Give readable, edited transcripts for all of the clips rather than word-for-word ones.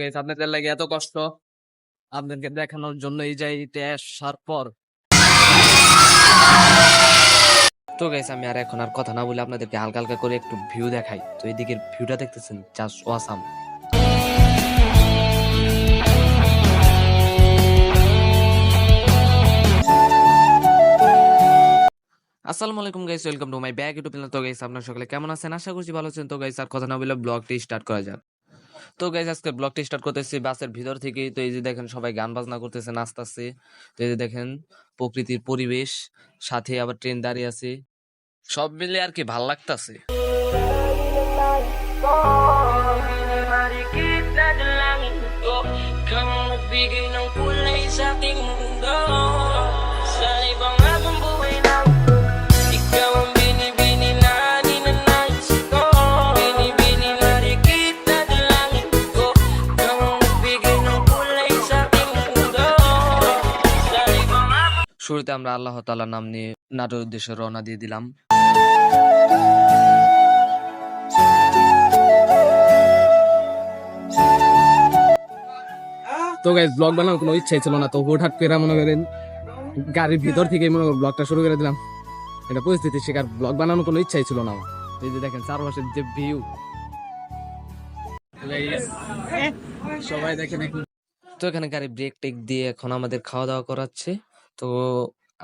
Guys আপনাদের লাগে এত কষ্ট আপনাদেরকে দেখানোর জন্য এই জায়গাতে আসার পর তো গাইস আমি আর এখন আর কথা না বলে আপনাদেরকে হালকা হালকা করে একটু ভিউ দেখাই। তো এইদিকের ভিউটা দেখতেছেন, জাস্ট ওয়াসাম। আসসালামু আলাইকুম guys, welcome to my back YouTube channel. তো গাইস আপনারা সকলে কেমন আছেন? আশা করছি ভালো আছেন। তো গাইস আর কথা না বলে ব্লগটি স্টার্ট করা যাক। তো গাইস আজকে ব্লগটি স্টার্ট করতেছি বাসের ভিতর থেকে। তো এই যে দেখেন সবাই গান বাজনা করতেছে, নাচতেছে। তো এই যে দেখেন প্রকৃতির পরিবেশ, সাথে আবার ট্রেন দাঁড়িয়ে আছে, সব মিলে আর কি ভাল লাগতাছে। শুরুতে আমরা আল্লাহ তাআলার নাম নিয়ে নাটোর উদ্দেশ্যে রওনা দিয়ে দিলাম। তো গাইস ব্লগ বানানোর কোনো ইচ্ছাই ছিল না, তো হুটহাট করে মনে করেন গাড়ির ভিতর থেকে মনে করেন ব্লগটা শুরু করে দিলাম। এটা পরিস্থিতি শিকার, ব্লগ বানানোর কোনো ইচ্ছাই ছিল না আমার। এই যে দেখেন চারপাশের যে ভিউ, সবাই দেখেন এখন। তো এখানে গাড়ি ব্রেক টেক দিয়ে এখন আমাদের খাওয়া দাওয়া করাচ্ছে। তো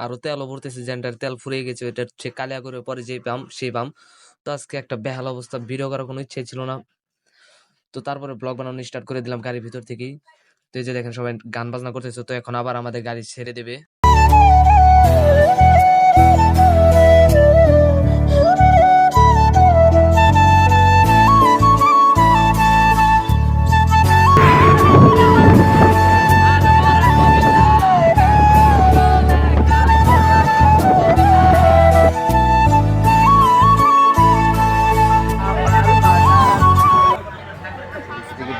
আরো তেলও ভরতেছে, জেন্টার তেল ফুরিয়ে গেছে, এটা হচ্ছে কালিয়াগড়ের পরে যে পাম্প সেই পাম্প। তো আজকে একটা বেহাল অবস্থা, ভিডিও করার কোনো ইচ্ছে ছিল না। তো তারপরে ব্লগ বানানো স্টার্ট করে দিলাম গাড়ির ভিতর থেকেই। তো এই যে দেখেন সবাই গান বাজনা করতেছে। তো এখন আবার আমাদের গাড়ি ছেড়ে দেবে।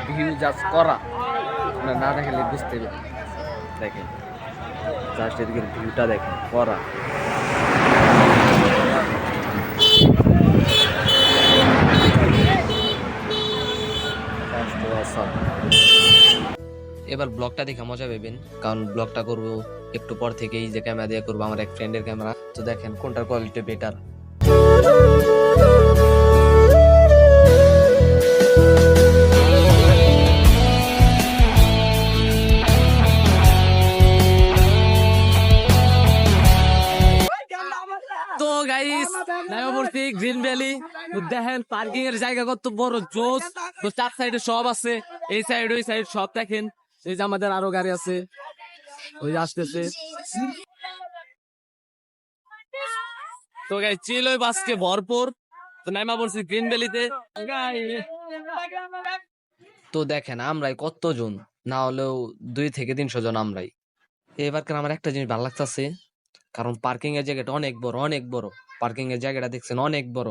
ভিউ জাস্ট করা না দেখালে বুঝতে পারবেন। দেখেন জাস্ট এদিকে ভিউটা দেখেন করা। এবার ব্লগটা দেখে মজা পাবেন, কারণ ব্লগটা করবো একটু পর থেকেই, যে ক্যামেরা দিয়ে করবো আমার এক ফ্রেন্ডের ক্যামেরা। তো দেখেন কোনটার কোয়ালিটি বেটার। তো গাইস নামে পড়ছি গ্রিন ভ্যালি। দেখেন পার্কিং এর জায়গা কত বড় জোস। তো চার সাইডে সব আছে, এই সাইড ওই সাইড সব দেখেন। এই যে আমাদের আরো গাড়ি আছে, ওই যে আসতেছে। তো গাইস চিল ওই বাসকে ভরপুর। তো নাইমা পড়ছি গ্রিন ভ্যালিতে। তো দেখেন আমরাই কতজন, না হলেও 200 থেকে 300 জন আমরাই। এবারকার আমার একটা জিনিস ভালো লাগতেছে, কারণ পার্কিং এর জায়গাটা অনেক বড়, অনেক বড়। পার্কিং এর জায়গাটা দেখছেন অনেক বড়,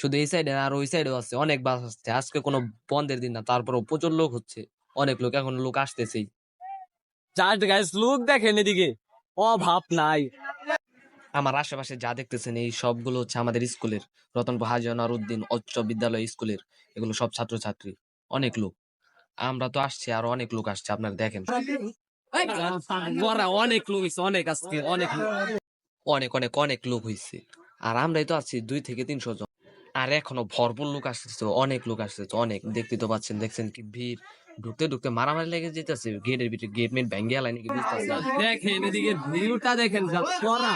শুধু এই সাইডে আর ওই সাইডেও আছে, অনেক বাস আসছে। আজকে কোনো বন্ধের দিন না, তারপরেও প্রচুর লোক হচ্ছে, অনেক লোক, এখন লোক আসতেছেই। জাস্ট গাইস লোক দেখেন এদিকে, অভাব নাই। আমার আশেপাশে যা দেখতেছেন এই সবগুলো হচ্ছে আমাদের স্কুলের, রতনপুর হাজী আনোয়ারউদ্দিন উচ্চ বিদ্যালয় স্কুলের। এগুলো সব ছাত্রছাত্রী, অনেক লোক। আমরা তো আসছি, আর অনেক লোক আসছে, আপনারা দেখেন। অনেক লোক হইছে, অনেক আজকে অনেক লোক, অনেক অনেক অনেক লোক হইছে। আর আমরাই তো আছি 2 থেকে 300 জন, আর এখনো ভরপুর লোক আসতেছে, অনেক লোক আসতেছে, অনেক। দেখতে তো পাচ্ছেন, দেখছেন কি ভিড়। ঢুকতে ঢুকতে মারামারি লেগে যেতেছে গেটের ভিতরে, গেট মেট ভেঙে আলাই নাকি বুঝতেছে। দেখেন এদিকে ভিউটা দেখেন, যা করা।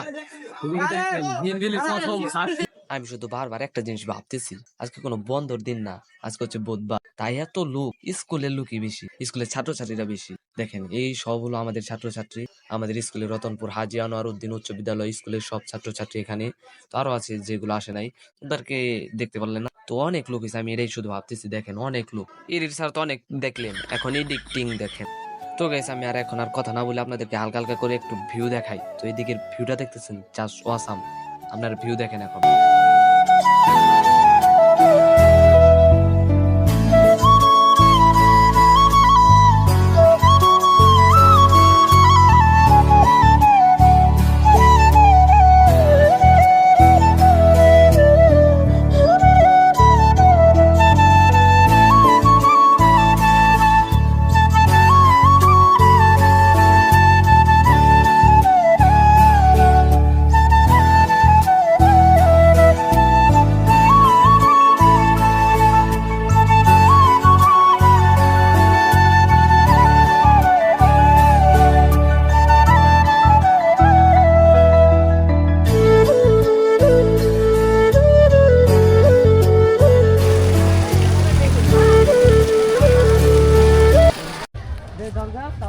আমি শুধু বারবার একটা জিনিস ভাবতেছি, আজকে কোনো বন্ধর দিন না, আজকে হচ্ছে বুধবার, তাই এত লোক। স্কুলের লোকই বেশি, স্কুলের ছাত্রছাত্রীরা বেশি। দেখেন এই সব হলো আমাদের ছাত্রছাত্রী, আমাদের স্কুলের রতনপুর হাজী আনোয়ারউদ্দিন উচ্চ বিদ্যালয় স্কুলের সব ছাত্রছাত্রী এখানে। তো আরো আছে যেগুলো আসে নাই, ওদেরকে দেখতে পারলেন না। তো অনেক লোক হয়েছে, আমি এটাই শুধু ভাবতেছি। দেখেন অনেক লোক, এর স্যার তো অনেক দেখলেন, এখন এডিটিং দেখেন। তো গাইস আমি আর এখন আর কথা না বলে আপনাদেরকে হালকা হালকা করে একটু ভিউ দেখাই। তো এইদিকের ভিউটা দেখতেছেন, জাস্ট ওয়াসাম। আপনার ভিউ দেখেন এখন।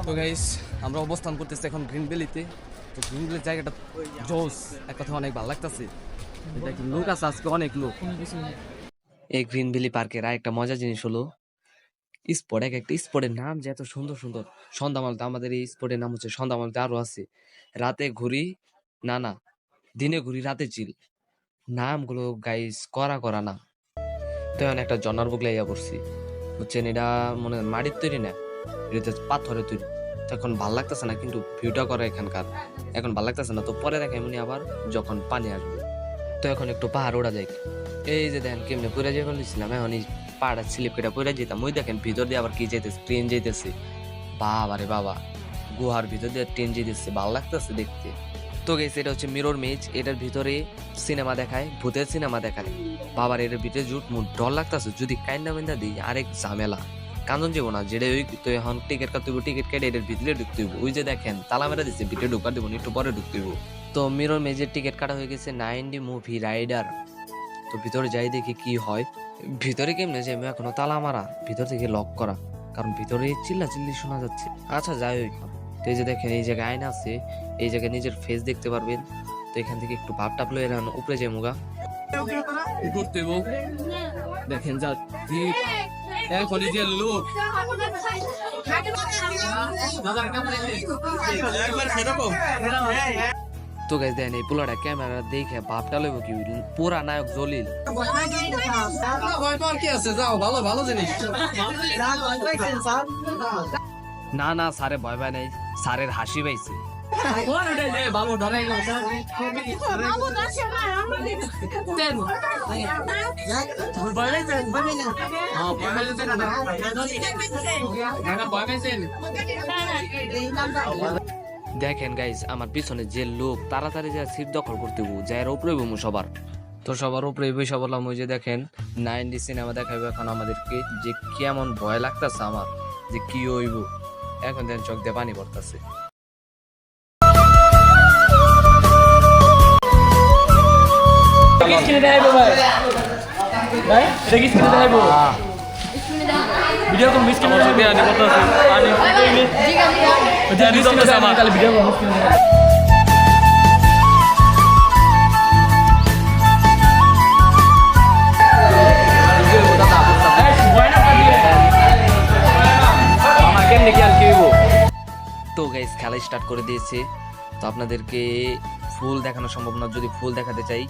তো গাইস আমরা অবস্থান করতেছি এখন গ্রিন ভ্যালিতে। তো গ্রিন ভ্যালির জায়গাটা জোস, এক কথা অনেক ভালো লাগতেছে। দেখি লোক আছে আজকে, অনেক লোক। এই গ্রিন ভ্যালি পার্কের আরেকটা মজার জিনিস হলো স্পট, এক একটা স্পটের নাম যে এত সুন্দর সুন্দর। সন্ধ্যামালতে আমাদের এই স্পটের নাম হচ্ছে সন্ধ্যামালতে, আরো আছে রাতে ঘুরি, না না দিনে ঘুরি রাতে চিল। নামগুলো গাইস করা করা না। তো এখন একটা জন্নার বুক লাইয়া পড়ছি, বুঝছেন? এটা মনে হয় মাটির তৈরি না, এটা পাথরের তৈরি। তো এখন ভাল লাগতেছে না, কিন্তু ভিউটা করে এখানকার এখন ভাল লাগতেছে না। তো পরে দেখা এমনি আবার যখন পানি আসবে। তো এখন একটু পাহাড় ওড়া যায়। এই যে দেখেন কেমনে পড়ে যাই বলেছিলাম, এখন এই পাহাড়ের স্লিপ কেটে পড়ে যেতাম। ওই দেখেন ভিতর দিয়ে আবার কি যাইতেছে, ট্রেন যাইতেছে। বাবা রে বাবা, গুহার ভিতর দিয়ে ট্রেন যেতেছে, ভালো লাগতেছে দেখতে। তো গেছে এটা হচ্ছে মিরর মেজ, এটার ভিতরে সিনেমা দেখায়, ভূতের সিনেমা দেখায়। বাবার এটার ভিতরে জুট মুট ডর লাগতেছে, যদি কাইন্দা মিন্দা দিই আরেক ঝামেলা, কান্দন যাবো না। যেটা ওই তো এখন টিকিট কাটতে হইব, টিকিট কেটে এটার ভিতরে ঢুকতে হইব। ওই যে দেখেন তালা মেরা দিচ্ছে, ভিতরে ঢুকার দেবো একটু পরে ঢুকতে হইব। তো মিরর মেজের টিকিট কাটা হয়ে গেছে 9D মুভি রাইডার। তো ভিতরে যাই দেখি কি হয়। ভিতরে কেমনে যে এখনো তালা মারা, ভিতর থেকে লক করা, কারণ ভিতরে চিল্লা চিল্লি শোনা যাচ্ছে। আচ্ছা যাই হোক, তো এই যে দেখেন এই জায়গায় আয়না আছে, এই জায়গায় নিজের ফেস দেখতে পারবেন। তো এখান থেকে একটু ভাব টাপ লয়ে উপরে যাই মুগা। ঘুরতে দেখেন যা এখন যে লোক তো গাইস দেখেন এই পোলাটা ক্যামেরা দেখে ভাবটা লইব কি পুরা নায়ক জলিল। কি আছে, যাও ভালো ভালো জিনিস। না না স্যারে ভয় পায় নাই, স্যারের হাসি পাইছে। দেখেন গাইস আমার পিছনে যে লোক তাড়াতাড়ি যা সিট দখল করতে হবো, যাই উপরে বমু সবার। তো সবার উপরে বসে বললাম, ওই যে দেখেন 9D সিনেমা দেখাইবো এখন আমাদেরকে, যে কেমন ভয় লাগতেছে আমার, যে কি হইব। এখন দেখেন চোখ দিয়ে পানি পড়তেছে। ভিডিও কল মিস কেমন হবে আনি কত আছে আনি ওটা আনি তো আমার কাল ভিডিও কল মিস কেমন তো গাইস খেলা স্টার্ট করে দিয়েছে। তো আপনাদেরকে ফুল দেখানো সম্ভব না, যদি ফুল দেখাতে চাই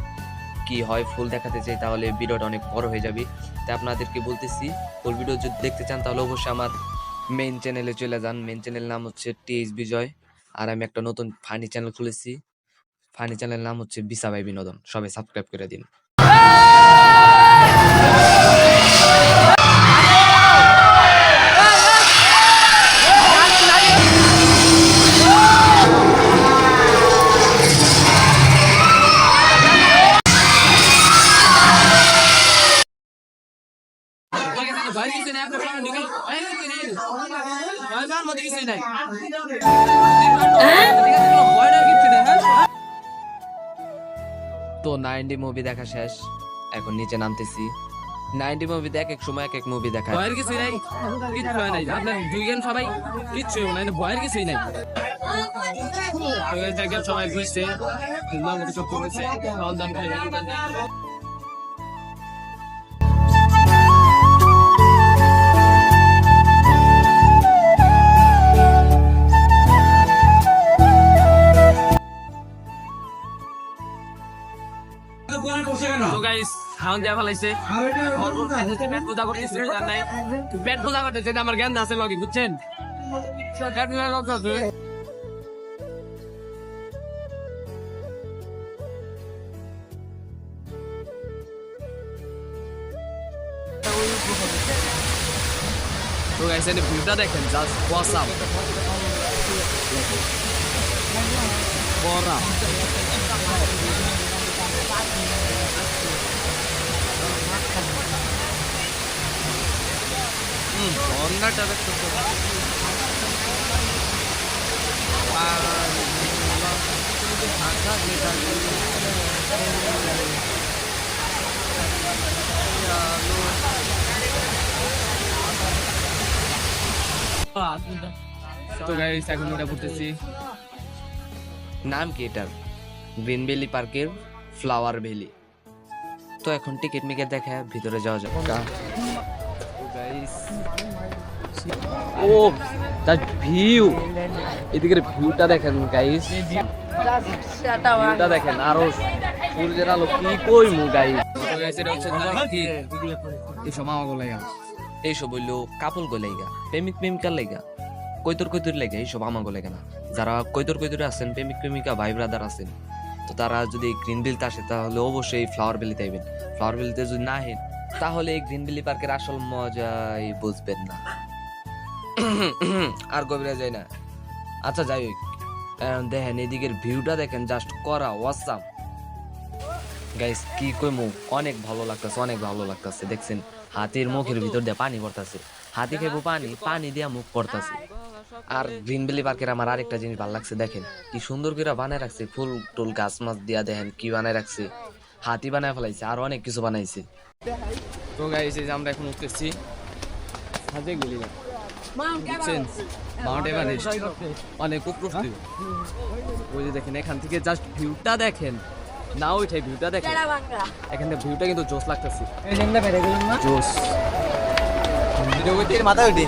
কি হয়, ফুল দেখাতে চাই তাহলে ভিডিওটা অনেক বড় হয়ে যাবে। তাই আপনাদেরকে বলতেছি ফুল ভিডিও যদি দেখতে চান তাহলে অবশ্যই আমার মেইন চ্যানেলে চলে যান। মেইন চ্যানেলের নাম হচ্ছে TH বিজয়, আর আমি একটা নতুন ফানি চ্যানেল খুলেছি, ফানি চ্যানেলের নাম হচ্ছে বিসা ভাই বিনোদন। সবাই সাবস্ক্রাইব করে দিন। তো 9D মুভি দেখা শেষ, এখন নিচে নামতেছি। 9D মুভিতে এক এক সময় এক এক মুভি দেখায়। ভয়ের কিছুই নাই, কিচ্ছু হয় নাই। আপনার দুইজন সবাই কিচ্ছু নাই, ভয়ের কিছুই নাই। জায়গায় সবাই ঘুরছে, কিছু করেছে, দান করে। তো গাইস হাউন দেয়া ফেলাইছে, পেট পূজা করতেছে, পেট পূজা করতেছে, আমার জ্ঞান আছে লগে, বুঝছেন? পেট পূজা করতেছে। তো গাইস এই ভিউটা দেখেন, জাস্ট ওয়াসাম বড়া। ঝর্ণাটা দেখতে তো গাইস এখন এটা করতেছি। নাম কি এটার? গ্রিন ভ্যালি পার্কের ফ্লাওয়ার ভ্যালি। তো এখন টিকিট মিকেট দেখে ভিতরে যাওয়া যাক। ও দ্যাট ভিউ, এদিকের ভিউটা দেখেন গাইস, ভিউটা দেখেন, আরো সূর্যের আলো কি কইমু গাইস। এটা হচ্ছে এসব মামা লাগা, এইসব হইলো কাপল গোলাইগা, প্রেমিক প্রেমিকার লাইগা, কৈতর কৈতর লাইগা, এইসব আমার গোলাইগা না। যারা কৈতর কৈতরে আছেন, প্রেমিক প্রেমিকা ভাই ব্রাদার আছেন, তো তারা যদি গ্রিন ভ্যালিতে আসে তাহলে অবশ্যই ফ্লাওয়ার ভ্যালিতে আইবেন। ফ্লাওয়ার ভ্যালিতে যদি না আসেন তাহলে এই গ্রিন ভ্যালি পার্কের আসল মজাই বুঝবেন না। আর গভীরে যাই না। আচ্ছা যাই হোক, এখন দেখেন এদিকের ভিউটা দেখেন, জাস্ট করা ওয়াসাম গাইস। কি কইমু, অনেক ভালো লাগতেছে, অনেক ভালো লাগতেছে। দেখছেন হাতির মুখের ভিতর দিয়ে পানি পড়তেছে, হাতি খাইবো পানি, পানি দিয়া মুখ পড়তেছে। আর গ্রিন ভ্যালি পার্কের আমার আরেকটা জিনিস ভালো লাগছে, দেখেন কি সুন্দর করে বানায় রাখছে, ফুল টুল গাছ মাছ দিয়া দেখেন কি বানায় রাখছে, হাতি বানায় ফেলাইছে, আর অনেক কিছু বানাইছে। তো গাইস এই যে আমরা এখন উঠতেছি সাজে গলি না, বুঝছেন, মাউন্ট এভারেস্ট, অনেক উপরে। ওই যে দেখেন এখান থেকে জাস্ট ভিউটা দেখেন, না ওইটাই ভিউটা দেখেন, এখান থেকে ভিউটা কিন্তু জোস লাগতেছে, জোস। মাথা উঠে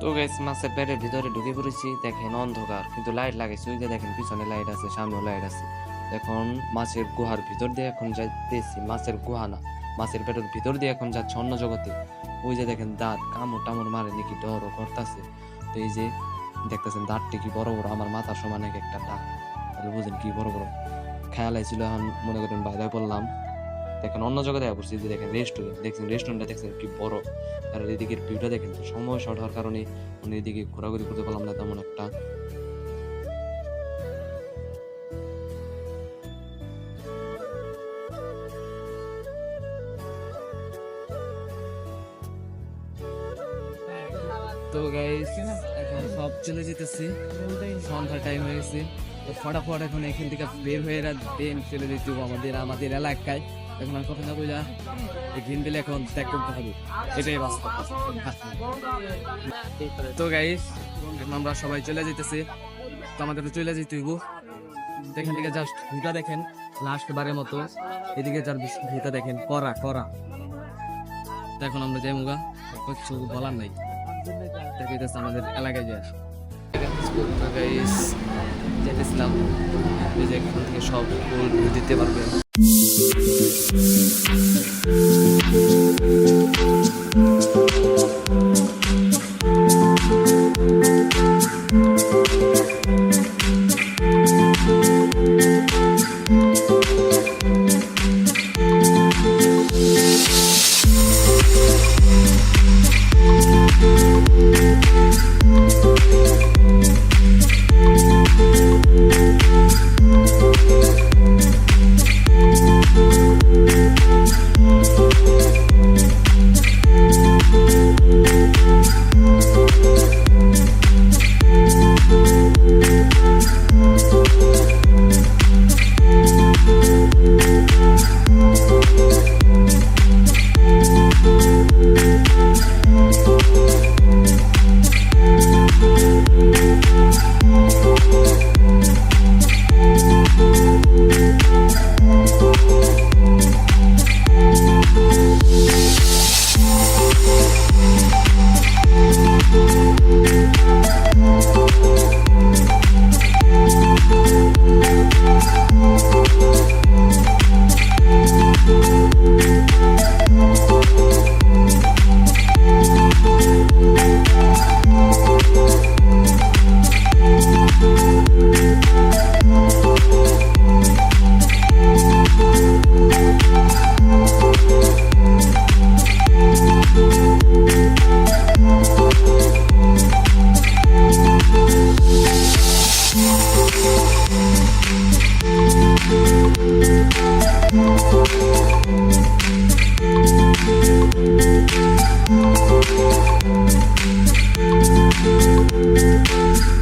তো গাইস মাছের পেটের ভিতরে ঢুকে পড়েছি, দেখেন অন্ধকার, কিন্তু লাইট লাগাইছে, ওই যে দেখেন পিছনে লাইট আছে, সামনেও লাইট আছে। এখন মাছের গুহার ভিতর দিয়ে এখন যাইতেছি, মাছের গুহা না, মাছের পেটের ভিতর দিয়ে এখন যাচ্ছে অন্য জগতে। ওই যে দেখেন দাঁত কামড় টামড় মারে নাকি ডরও করতেছে। তো এই যে দেখতেছেন দাঁতটি কি বড় বড়, আমার মাথার সমান এক একটা দাঁত, তাহলে বুঝেন কি বড় বড়। খেয়াল আইছিল, এখন মনে করেন বাইরে পড়লাম, দেখেন অন্য জগতে পড়ছি। যে দেখেন রেস্টুরেন্ট, দেখছেন রেস্টুরেন্টটা দেখছেন কি বড়, আর এদিকের ভিউটা দেখেন। সময় শর্ট হওয়ার কারণে মানে এদিকে ঘোরাঘুরি করতে পারলাম না তেমন একটা। তো গাইস এখন সব চলে যেতেছি, সন্ধ্যা টাইম হয়ে গেছে। তো ফটাফট এখন এখান থেকে বের হয়ে দেন চলে যেতে হবে আমাদের এলাকায়। এখন আর কথা না বইলা এই গ্রিন ভ্যালি এখন ত্যাগ করতে হবে, এটাই বাস্তব। তো গাইস এখন আমরা সবাই চলে যেতেছি, তো আমাদের চলে যেতে হইব। এখান থেকে জাস্ট ভিউটা দেখেন, লাস্ট বারের মতো এদিকে যার ভিউটা দেখেন, করা করা। তো এখন আমরা যাই মুগা, কিছু বলার নাই, দেখাইতেছে আমাদের এলাকায় যায়। গাইস যেতেছিলাম, এই যে এখান থেকে সব ফুল ভিউ দিতে পারবেন।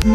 তো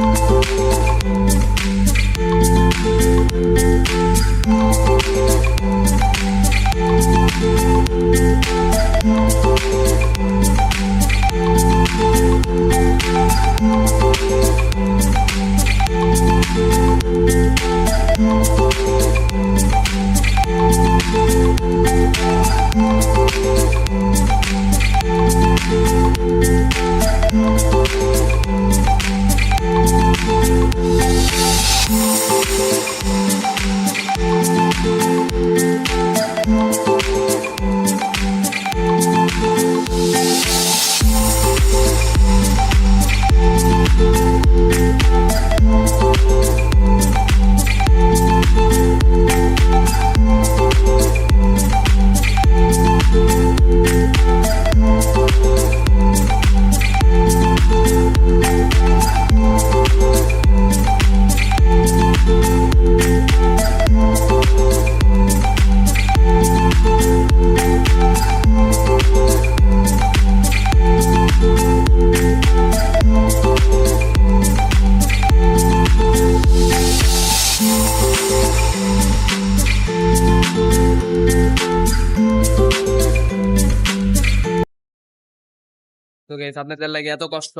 গাইস আপনাদের লাগে এত কষ্ট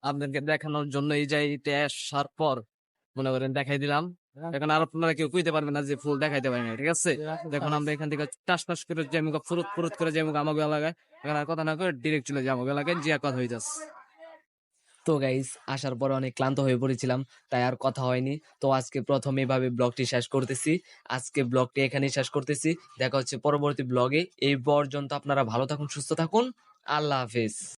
আপনাদেরকে দেখানোর জন্য এই জায়গাতে আসার পর মনে করেন দেখাই দিলাম। এখন আর আপনারা কেউ কইতে পারবেন না যে ফুল দেখাইতে পারেন, ঠিক আছে? দেখুন আমরা এখান থেকে টাস টাস করে যেমন ফুরুত ফুরুত করে যেমন আমাকে এলাকায়, এখন আর কথা না করে ডিরেক্ট চলে যাবো এলাকায় যে কথা হইতাছে। তো গাইস আসার পর অনেক ক্লান্ত হয়ে পড়েছিলাম, তাই আর কথা হয়নি। তো আজকে প্রথম এভাবে ব্লগটি শেষ করতেছি। আজকে ব্লগটি এখানেই শেষ করতেছি। দেখা হচ্ছে পরবর্তী ব্লগে। এই পর্যন্ত আপনারা ভালো থাকুন, সুস্থ থাকুন। আল্লাহ হাফেজ।